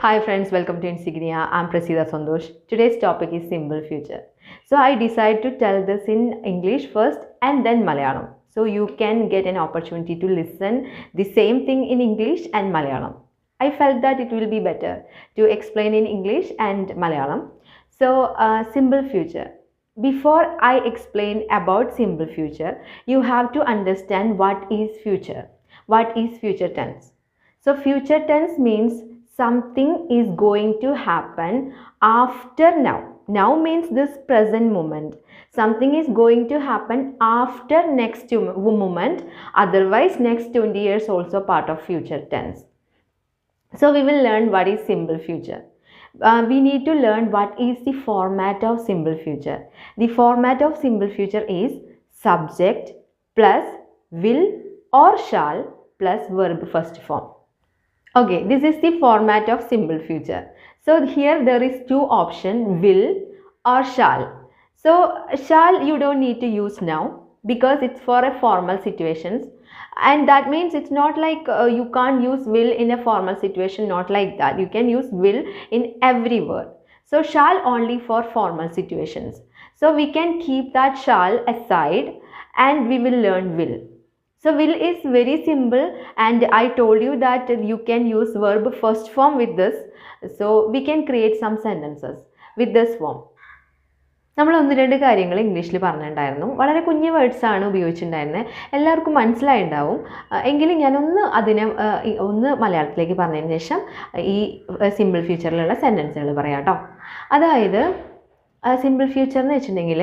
Hi friends, welcome to Insigniya. I'm Santosh. Today's topic is simple future. So I decided to tell this in English first and then Malayalam. So you can get an opportunity to listen the same thing in English and Malayalam. I felt that it will be better to explain in English and Malayalam. So simple future. Before I explain about simple future, you have to understand what is future. What is future tense? So future tense means something is going to happen after now. Now means this present moment. Something is going to happen after next moment. Otherwise, next 20 years also part of future tense. So we will learn what is simple future. We need to learn what is the format of simple future. The format of simple future is subject plus will or shall plus verb first form. Okay, this is the format of simple future. So here there is two options, will or shall. So shall you don't need to use now because it's for a formal situations, and that means it's not like you can't use will in a formal situation, not like that. You can use will in every word. So shall only for formal situations. So we can keep that shall aside and we will learn will. So will is very simple, and I told you that you can use verb first form with this. So we can create some sentences with this form. നമ്മൾ ഒന്ന് രണ്ട് കാര്യങ്ങൾ ഇംഗ്ലീഷിൽ പറഞ്ഞിട്ടുണ്ടായിരുന്നു. വളരെ കുഞ്ഞു വേർഡ്സാണ് ഉപയോഗിച്ചിട്ടുണ്ടായിരുന്നത്. എല്ലാവർക്കും മനസ്സിലായിട്ടുണ്ടാവും. എങ്കിലും ഞാനൊന്ന് അതിനെ ഒന്ന് മലയാളത്തിലേക്ക് പറഞ്ഞതിന് ശേഷം ഈ സിമ്പിൾ ഫ്യൂച്ചറിലുള്ള സെൻറ്റൻസുകൾ പറയാം കേട്ടോ. അതായത് സിമ്പിൾ ഫ്യൂച്ചർ എന്ന് വെച്ചിട്ടുണ്ടെങ്കിൽ,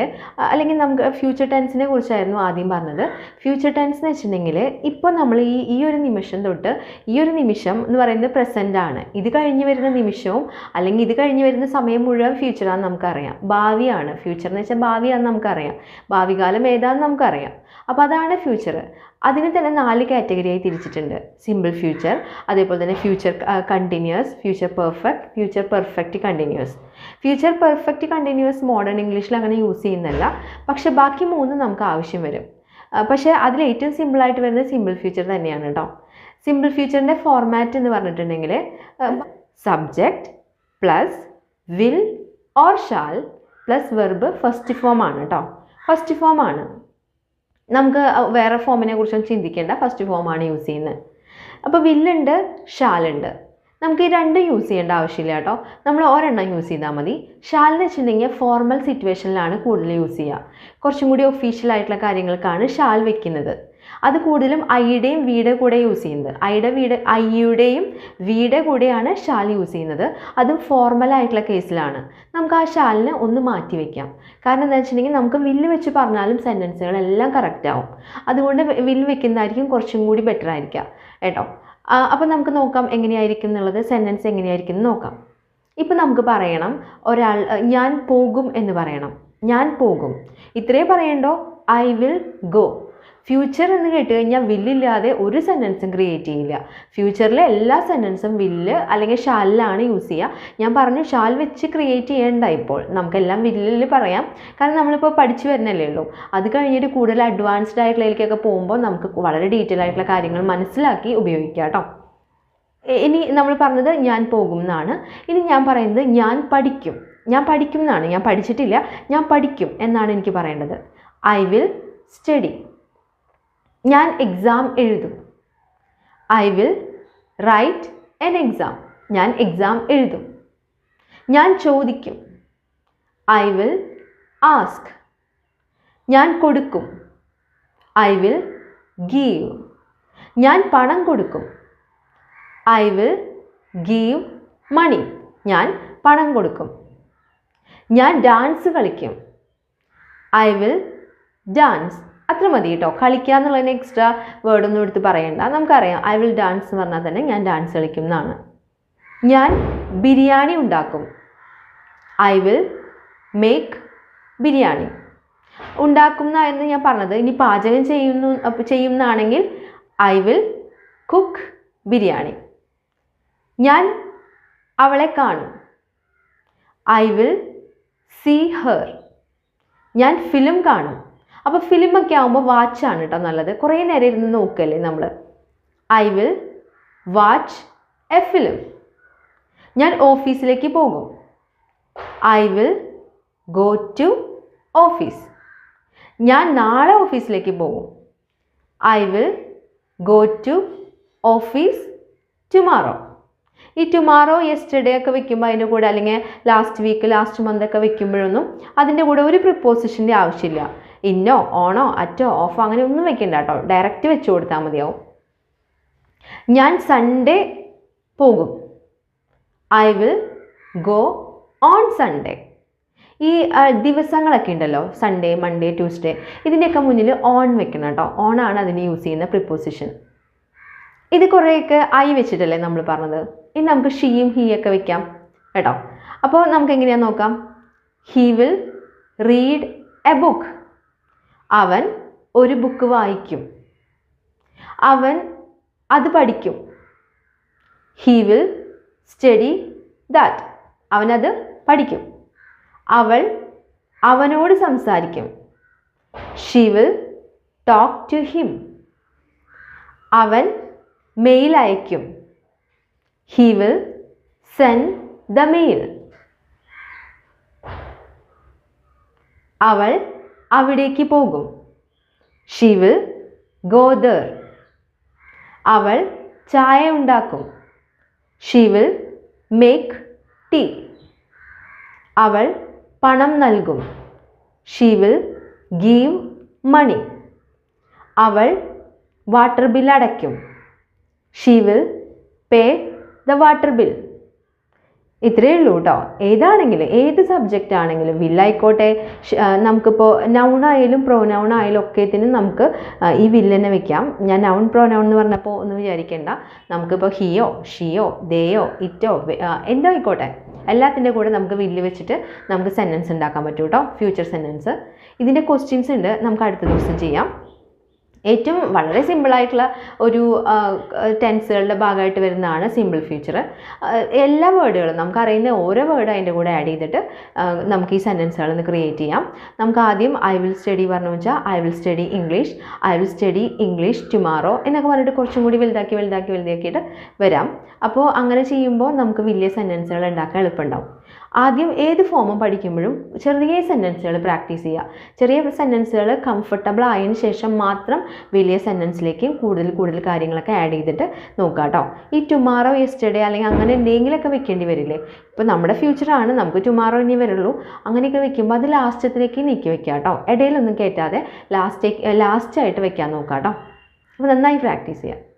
അല്ലെങ്കിൽ നമുക്ക് ഫ്യൂച്ചർ ടെൻസിനെ കുറിച്ചായിരുന്നു ആദ്യം പറഞ്ഞത്. ഫ്യൂച്ചർ ടെൻസ് എന്ന് വെച്ചിട്ടുണ്ടെങ്കിൽ ഇപ്പോൾ നമ്മൾ ഈ ഒരു നിമിഷം തൊട്ട്, ഈ ഒരു നിമിഷം എന്ന് പറയുന്നത് പ്രസൻ്റ് ആണ്. ഇത് കഴിഞ്ഞ് വരുന്ന നിമിഷവും അല്ലെങ്കിൽ ഇത് കഴിഞ്ഞ് വരുന്ന സമയം മുഴുവൻ ഫ്യൂച്ചറാണെന്ന് നമുക്കറിയാം. ഭാവിയാണ് ഫ്യൂച്ചർ എന്ന് വെച്ചാൽ, ഭാവിയാണെന്ന് നമുക്കറിയാം. ഭാവി കാലം ഏതാണെന്ന് നമുക്കറിയാം. അപ്പോൾ അതാണ് ഫ്യൂച്ചർ. അതിനെ തന്നെ 4 കാറ്റഗറിയായി തിരിച്ചിട്ടുണ്ട്. സിമ്പിൾ ഫ്യൂച്ചർ, അതേപോലെ തന്നെ future continuous, future perfect, future perfect continuous. Future perfect continuous modern ഇംഗ്ലീഷിൽ അങ്ങനെ യൂസ് ചെയ്യുന്നില്ല, പക്ഷെ ബാക്കി 3 നമുക്ക് ആവശ്യം വരും. പക്ഷേ അതിൽ ഏറ്റവും സിമ്പിളായിട്ട് വരുന്നത് സിമ്പിൾ ഫ്യൂച്ചർ തന്നെയാണ് കേട്ടോ. സിമ്പിൾ ഫ്യൂച്ചറിൻ്റെ ഫോർമാറ്റ് എന്ന് പറഞ്ഞിട്ടുണ്ടെങ്കിൽ subject plus will or shall plus verb first form ആണ് കേട്ടോ. ഫസ്റ്റ് ഫോം ആണ്. നമുക്ക് വേറെ ഫോമിനെ കുറിച്ചൊന്നും ചിന്തിക്കേണ്ട, ഫസ്റ്റ് ഫോമാണ് യൂസ് ചെയ്യുന്നത്. അപ്പോൾ വില്ലുണ്ട്, ഷാലുണ്ട്. നമുക്ക് ഈ രണ്ടും യൂസ് ചെയ്യേണ്ട ആവശ്യമില്ല കേട്ടോ. നമ്മൾ ഒരെണ്ണം യൂസ് ചെയ്താൽ മതി. ഷാൽ എന്ന് വെച്ചിട്ടുണ്ടെങ്കിൽ ഫോർമൽ സിറ്റുവേഷനിലാണ് കൂടുതൽ യൂസ് ചെയ്യുക. കുറച്ചും കൂടി ഒഫീഷ്യൽ ആയിട്ടുള്ള കാര്യങ്ങൾക്കാണ് ഷാൽ വെക്കുന്നത്. അത് കൂടുതലും ഐയുടെയും വീടെ കൂടെ യൂസ് ചെയ്യുന്നത്. ഐയുടെയും വീടെ കൂടെയാണ് ഷാൽ യൂസ് ചെയ്യുന്നത്. അതും ഫോർമലായിട്ടുള്ള കേസിലാണ്. നമുക്ക് ആ ഷാലിനെ ഒന്ന് മാറ്റി വയ്ക്കാം. കാരണം എന്താ വെച്ചിട്ടുണ്ടെങ്കിൽ നമുക്ക് വില്ല് വെച്ച് പറഞ്ഞാലും സെൻറ്റൻസുകളെല്ലാം കറക്റ്റ് ആവും. അതുകൊണ്ട് വില്ല് വെക്കുന്നതായിരിക്കും കുറച്ചും കൂടി ബെറ്റർ ആയിരിക്കുക കേട്ടോ. അപ്പോൾ നമുക്ക് നോക്കാം എങ്ങനെയായിരിക്കും എന്നുള്ളത്, സെൻറ്റൻസ് എങ്ങനെയായിരിക്കും എന്ന് നോക്കാം. ഇപ്പം നമുക്ക് പറയണം, ഒരാൾ ഞാൻ പോകും എന്ന് പറയണം. ഞാൻ പോകും ഇത്രേ പറയണ്ടോ, ഐ വിൽ ഗോ. ഫ്യൂച്ചർ എന്ന് കേട്ട് കഴിഞ്ഞാൽ വില്ലില്ലാതെ ഒരു സെൻറ്റൻസും ക്രിയേറ്റ് ചെയ്യില്ല. ഫ്യൂച്ചറിലെ എല്ലാ സെൻറ്റൻസും വില്ല് അല്ലെങ്കിൽ ഷാലിലാണ് യൂസ് ചെയ്യുക. ഞാൻ പറഞ്ഞു ഷാൽ വെച്ച് ക്രിയേറ്റ് ചെയ്യേണ്ട. ഇപ്പോൾ നമുക്കെല്ലാം വില്ലിൽ പറയാം, കാരണം നമ്മളിപ്പോൾ പഠിച്ചു വരുന്നല്ലേ ഉള്ളൂ. അത് കഴിഞ്ഞിട്ട് കൂടുതൽ അഡ്വാൻസ്ഡ് ആയിട്ടുള്ളതിലേക്കൊക്കെ പോകുമ്പോൾ നമുക്ക് വളരെ ഡീറ്റെയിൽ ആയിട്ടുള്ള കാര്യങ്ങൾ മനസ്സിലാക്കി ഉപയോഗിക്കാം കേട്ടോ. ഇനി നമ്മൾ പറഞ്ഞത് ഞാൻ പോകും എന്നാണ്. ഇനി ഞാൻ പറയുന്നത് ഞാൻ പഠിക്കും. ഞാൻ പഠിക്കും എന്നാണ്, ഞാൻ പഠിച്ചിട്ടില്ല, ഞാൻ പഠിക്കും എന്നാണ് എനിക്ക് പറയേണ്ടത്. I will study. ഞാൻ എക്സാം എഴുതും. I will write N exam. ഞാൻ എക്സാം എഴുതും. ഞാൻ ചോദിക്കും. I will ask. ഞാൻ കൊടുക്കും. I will give. ഞാൻ പണം കൊടുക്കും. ഐ വിൽ ഗീവ് മണി. ഞാൻ പണം കൊടുക്കും. ഞാൻ ഡാൻസ് കളിക്കും. I will dance. അത്ര മതി കേട്ടോ. കളിക്കുക എന്നുള്ളതിന് എക്സ്ട്രാ വേർഡൊന്നും എടുത്ത് പറയണ്ട, നമുക്കറിയാം. ഐ വിൽ ഡാൻസ് എന്ന് പറഞ്ഞാൽ തന്നെ ഞാൻ ഡാൻസ് കളിക്കും എന്നാണ്. ഞാൻ ബിരിയാണി ഉണ്ടാക്കും. I will make biryani. ഉണ്ടാക്കും എന്നായിരുന്നു ഞാൻ പറഞ്ഞത്. ഇനി പാചകം ചെയ്യുന്നതാണെങ്കിൽ ഐ വിൽ കുക്ക് ബിരിയാണി. ഞാൻ അവളെ കാണും. I will see her. ഞാൻ ഫിലിം കാണും. അപ്പോൾ ഫിലിമൊക്കെ ആകുമ്പോൾ വാച്ചാണ് കേട്ടോ നല്ലത്. കുറേ നേരം ഇരുന്ന് നോക്കല്ലേ നമ്മൾ. I will watch A film. ഞാൻ ഓഫീസിലേക്ക് പോകും. I will go to office. ഞാൻ നാളെ ഓഫീസിലേക്ക് പോകും. I will go to office tomorrow. ഈ ടുമാറോ യെസ്റ്റർഡേ ഒക്കെ വെക്കുമ്പോൾ അതിൻ്റെ കൂടെ അല്ലെങ്കിൽ ലാസ്റ്റ് വീക്ക് ലാസ്റ്റ് മന്ത് ഒക്കെ വെക്കുമ്പോഴൊന്നും അതിൻ്റെ കൂടെ ഒരു പ്രിപ്പോസിഷൻ്റെ ആവശ്യമില്ല. ഇന്നോ ഓണോ അറ്റോ ഓഫോ അങ്ങനെ ഒന്നും വെക്കണ്ട കേട്ടോ. ഡയറക്റ്റ് വെച്ച് കൊടുത്താൽ മതിയാവും. ഞാൻ സൺഡേ പോകും. I will go on Sunday. ഈ ദിവസങ്ങളൊക്കെ ഉണ്ടല്ലോ, സൺഡേ മൺഡേ ട്യൂസ്ഡേ, ഇതിൻ്റെയൊക്കെ മുന്നിൽ ഓൺ വെക്കണം കേട്ടോ. ഓൺ ആണ് അതിന് യൂസ് ചെയ്യുന്ന പ്രിപ്പോസിഷൻ. ഇത് കുറേയൊക്കെ ഐ വെച്ചിട്ടല്ലേ നമ്മൾ പറഞ്ഞത്. ഇനി നമുക്ക് ഷീയും ഹീയൊക്കെ വെക്കാം കേട്ടോ. അപ്പോൾ നമുക്ക് എങ്ങനെയാണെന്ന് നോക്കാം. He will read a book. അവൻ ഒരു ബുക്ക് വായിക്കും. അവൻ അത് പഠിക്കും. He will study that. അവനത് പഠിക്കും. അവൾ അവനോട് സംസാരിക്കും. She will talk to him. അവൻ മെയിൽ അയക്കും. He will send the mail. അവൾ അവിടേക്ക് പോകും. She will go there. അവൾ ചായ ഉണ്ടാക്കും. She will make tea. അവൾ പണം നൽകും. She will give money. അവൾ വാട്ടർ ബിൽ അടയ്ക്കും. She will pay the water bill. ഇത്രയേ ഉള്ളൂ കേട്ടോ. ഏതാണെങ്കിലും ഏത് സബ്ജക്റ്റ് ആണെങ്കിലും വില്ലായിക്കോട്ടെ, നമുക്കിപ്പോൾ നൗൺ ആയാലും പ്രൊനൗൺ ആയാലും ഒക്കെത്തിന് നമുക്ക് ഈ വില്ലനെ വെക്കാം. ഞാൻ നൗൺ പ്രൊനൗൺ എന്ന് പറഞ്ഞപ്പോൾ ഒന്നും വിചാരിക്കേണ്ട. നമുക്കിപ്പോൾ ഹിയോ ഷിയോ ദേയോ ഇറ്റോ എന്തായിക്കോട്ടെ എല്ലാത്തിൻ്റെ കൂടെ നമുക്ക് വില്ല് വെച്ചിട്ട് നമുക്ക് സെൻറ്റൻസ് ഉണ്ടാക്കാൻ പറ്റും കേട്ടോ. Future sentence. ഇതിൻ്റെ ക്വസ്റ്റ്യൻസ് ഉണ്ട്, നമുക്ക് അടുത്ത ദിവസം ചെയ്യാം. ഏറ്റവും വളരെ സിമ്പിളായിട്ടുള്ള ഒരു ടെൻസുകളുടെ ഭാഗമായിട്ട് വരുന്നതാണ് സിമ്പിൾ ഫ്യൂച്ചർ. എല്ലാ വേർഡുകളും നമുക്കറിയുന്ന ഓരോ വേർഡ് അതിൻ്റെ കൂടെ ആഡ് ചെയ്തിട്ട് നമുക്ക് ഈ സെൻറ്റൻസുകൾ ഒന്ന് ക്രിയേറ്റ് ചെയ്യാം. നമുക്ക് ആദ്യം ഐ വിൽ സ്റ്റഡി പറഞ്ഞു വെച്ചാൽ I will study English, I will study English tomorrow എന്നൊക്കെ പറഞ്ഞിട്ട് കുറച്ചും കൂടി വലുതാക്കിയിട്ട് വരാം. അപ്പോൾ അങ്ങനെ ചെയ്യുമ്പോൾ നമുക്ക് വലിയ സെൻറ്റൻസുകൾ ഉണ്ടാക്കാൻ എളുപ്പമുണ്ടാവും. ആദ്യം ഏത് ഫോമും പഠിക്കുമ്പോഴും ചെറിയ സെൻറ്റൻസുകൾ പ്രാക്ടീസ് ചെയ്യുക. ചെറിയ സെൻറ്റൻസുകൾ കംഫർട്ടബിൾ ആയതിനു ശേഷം മാത്രം വലിയ സെൻറ്റൻസിലേക്ക് കൂടുതൽ കാര്യങ്ങളൊക്കെ ആഡ് ചെയ്തിട്ട് നോക്കുക കേട്ടോ. ഈ ടുമാറോ യെസ്റ്റർഡേ അല്ലെങ്കിൽ അങ്ങനെ എന്തെങ്കിലുമൊക്കെ വെക്കേണ്ടി വരില്ലേ. ഇപ്പോൾ നമ്മുടെ ഫ്യൂച്ചറാണ്, നമുക്ക് ടുമാറോ ഇനി വരുള്ളൂ. അങ്ങനെയൊക്കെ വെക്കുമ്പോൾ അത് ലാസ്റ്റത്തിലേക്ക് നീക്കി വെക്കുക കേട്ടോ. ഇടയിലൊന്നും കയറ്റാതെ ലാസ്റ്റായിട്ട് വെക്കാൻ നോക്കുക കേട്ടോ. അപ്പോൾ നന്നായി പ്രാക്ടീസ് ചെയ്യുക.